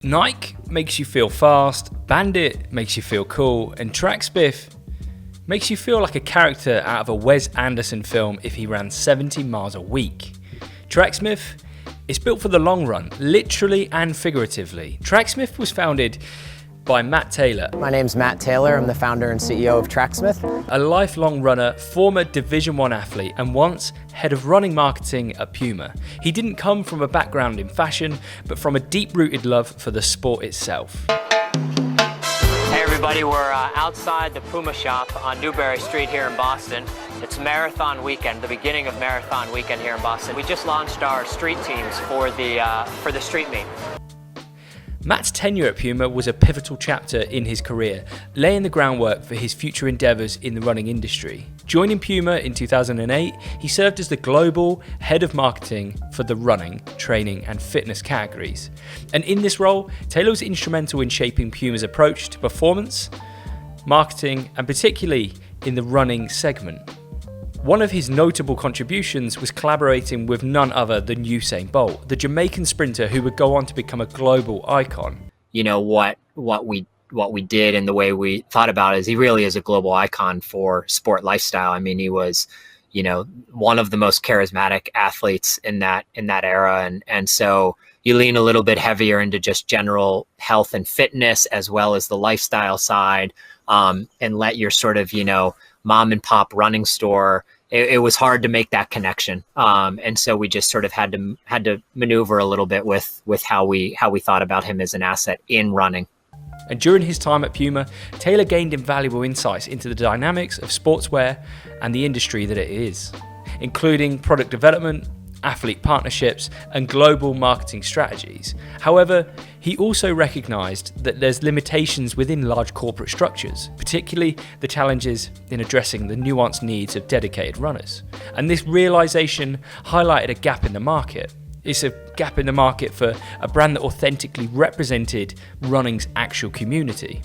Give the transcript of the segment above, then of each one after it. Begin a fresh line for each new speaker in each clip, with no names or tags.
Nike makes you feel fast, Bandit makes you feel cool, and Tracksmith makes you feel like a character out of a Wes Anderson film if he ran 70 miles a week. Tracksmith is built for the long run, literally and figuratively. Tracksmith was founded by Matt Taylor.
My name's Matt Taylor. I'm the founder and CEO of Tracksmith.
A lifelong runner, former Division 1 athlete, and once head of running marketing at Puma. He didn't come from a background in fashion, but from a deep-rooted love for the sport itself.
Hey everybody, we're outside the Puma shop on Newbury Street here in Boston. It's marathon weekend, the beginning of marathon weekend here in Boston. We just launched our street teams for the street meet.
Matt's tenure at Puma was a pivotal chapter in his career, laying the groundwork for his future endeavours in the running industry. Joining Puma in 2008, he served as the global head of marketing for the running, training and fitness categories. And in this role, Taylor was instrumental in shaping Puma's approach to performance, marketing and particularly in the running segment. One of his notable contributions was collaborating with none other than Usain Bolt, the Jamaican sprinter who would go on to become a global icon.
You know, what we did and the way we thought about it is he really is a global icon for sport lifestyle. I mean, he was, you know, one of the most charismatic athletes in that era. And so you lean a little bit heavier into just general health and fitness as well as the lifestyle side, and let your sort of, you know, mom and pop running store. It was hard to make that connection. And so we just sort of had to maneuver a little bit with how we thought about him as an asset in running.
And during his time at Puma, Taylor gained invaluable insights into the dynamics of sportswear and the industry that it is, including product development, athlete partnerships, and global marketing strategies. However, he also recognised that there's limitations within large corporate structures, particularly the challenges in addressing the nuanced needs of dedicated runners. And this realisation highlighted a gap in the market. It's a gap in the market for a brand that authentically represented running's actual community,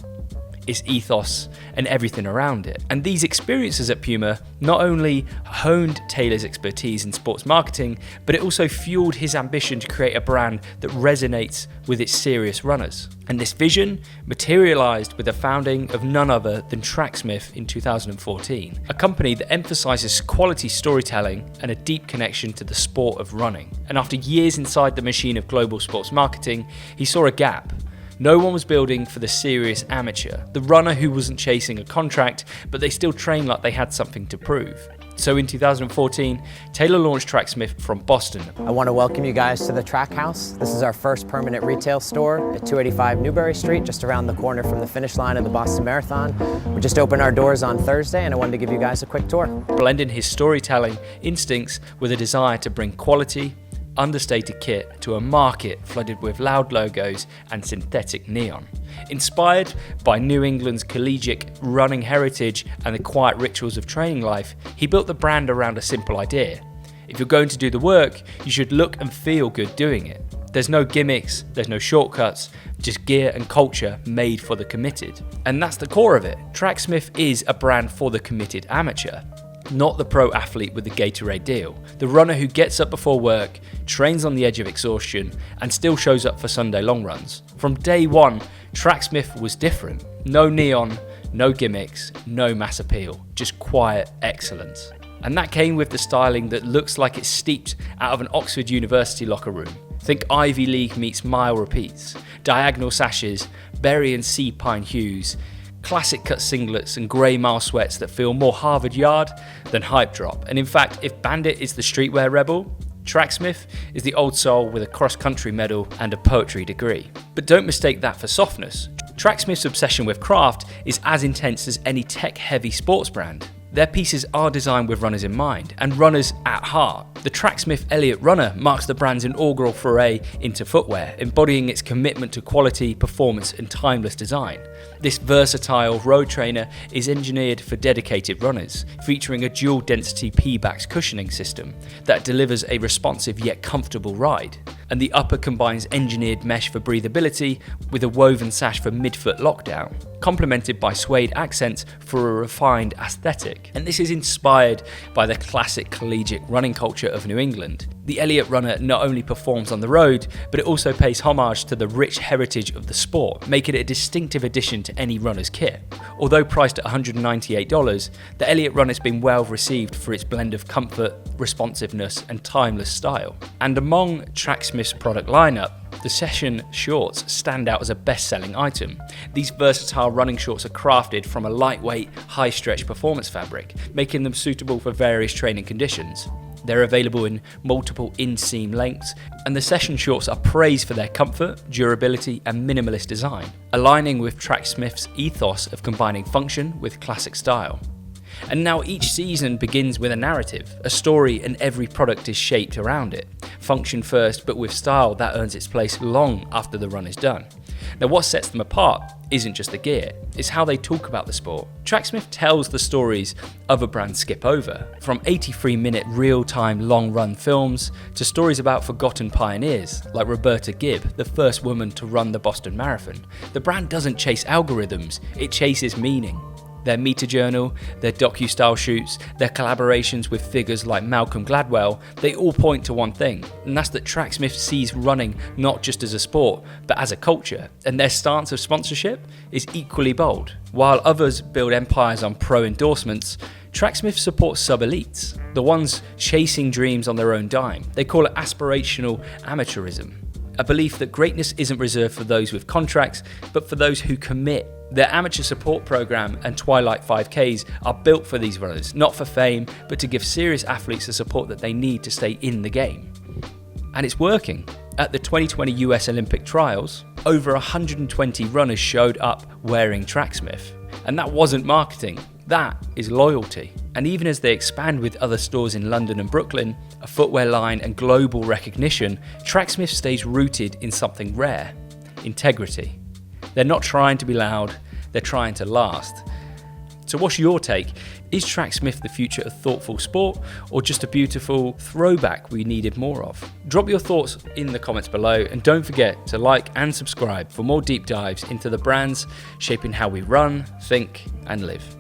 its ethos and everything around it. And these experiences at Puma not only honed Taylor's expertise in sports marketing, but it also fueled his ambition to create a brand that resonates with its serious runners. And this vision materialized with the founding of none other than Tracksmith in 2014, a company that emphasizes quality storytelling and a deep connection to the sport of running. And after years inside the machine of global sports marketing, he saw a gap. No one was building for the serious amateur, the runner who wasn't chasing a contract, but they still trained like they had something to prove. So in 2014, Taylor launched Tracksmith from Boston.
I want to welcome you guys to the Track House. This is our first permanent retail store at 285 Newbury Street, just around the corner from the finish line of the Boston Marathon. We just opened our doors on Thursday and I wanted to give you guys a quick tour.
Blending his storytelling instincts with a desire to bring quality, understated kit to a market flooded with loud logos and synthetic neon. Inspired by New England's collegiate running heritage and the quiet rituals of training life, he built the brand around a simple idea. If you're going to do the work, you should look and feel good doing it. There's no gimmicks, there's no shortcuts, just gear and culture made for the committed. And that's the core of it. Tracksmith is a brand for the committed amateur, not the pro athlete with the Gatorade deal. The runner who gets up before work, trains on the edge of exhaustion, and still shows up for Sunday long runs. From day one, Tracksmith was different. No neon, no gimmicks, no mass appeal, just quiet excellence. And that came with the styling that looks like it's steeped out of an Oxford University locker room. Think Ivy League meets mile repeats, diagonal sashes, berry and sea pine hues, classic cut singlets and grey mile sweats that feel more Harvard Yard than Hype Drop. And in fact, if Bandit is the streetwear rebel, Tracksmith is the old soul with a cross-country medal and a poetry degree. But don't mistake that for softness. Tracksmith's obsession with craft is as intense as any tech-heavy sports brand. Their pieces are designed with runners in mind, and runners at heart. The Tracksmith Eliot Runner marks the brand's inaugural foray into footwear, embodying its commitment to quality, performance, and timeless design. This versatile road trainer is engineered for dedicated runners, featuring a dual-density P-Bax cushioning system that delivers a responsive yet comfortable ride. And the upper combines engineered mesh for breathability with a woven sash for midfoot lockdown. complemented by suede accents for a refined aesthetic. And this is inspired by the classic collegiate running culture of New England. The Eliot Runner not only performs on the road, but it also pays homage to the rich heritage of the sport, making it a distinctive addition to any runner's kit. Although priced at $198, the Eliot Runner has been well received for its blend of comfort, responsiveness, and timeless style. And among Tracksmith's product lineup, the Session shorts stand out as a best-selling item. These versatile running shorts are crafted from a lightweight, high-stretch performance fabric, making them suitable for various training conditions. They're available in multiple inseam lengths, and the Session shorts are praised for their comfort, durability, and minimalist design, aligning with Tracksmith's ethos of combining function with classic style. And now each season begins with a narrative, a story, and every product is shaped around it. Function first, but with style that earns its place long after the run is done. Now what sets them apart isn't just the gear, it's how they talk about the sport. Tracksmith tells the stories other brands skip over, from 83-minute real-time long-run films to stories about forgotten pioneers like Roberta Gibb, the first woman to run the Boston Marathon. The brand doesn't chase algorithms, it chases meaning. Their meter journal, their docu-style shoots, their collaborations with figures like Malcolm Gladwell, they all point to one thing, and that's that Tracksmith sees running not just as a sport, but as a culture, and their stance of sponsorship is equally bold. While others build empires on pro endorsements, Tracksmith supports sub-elites, the ones chasing dreams on their own dime. They call it aspirational amateurism, a belief that greatness isn't reserved for those with contracts, but for those who commit. Their amateur support program and Twilight 5Ks are built for these runners, not for fame, but to give serious athletes the support that they need to stay in the game. And it's working. At the 2020 US Olympic trials, over 120 runners showed up wearing Tracksmith. And that wasn't marketing, that is loyalty. And even as they expand with other stores in London and Brooklyn, a footwear line and global recognition, Tracksmith stays rooted in something rare: integrity. They're not trying to be loud, they're trying to last. So what's your take? Is Tracksmith the future of thoughtful sport, or just a beautiful throwback we needed more of? Drop your thoughts in the comments below, and don't forget to like and subscribe for more deep dives into the brands shaping how we run, think, and live.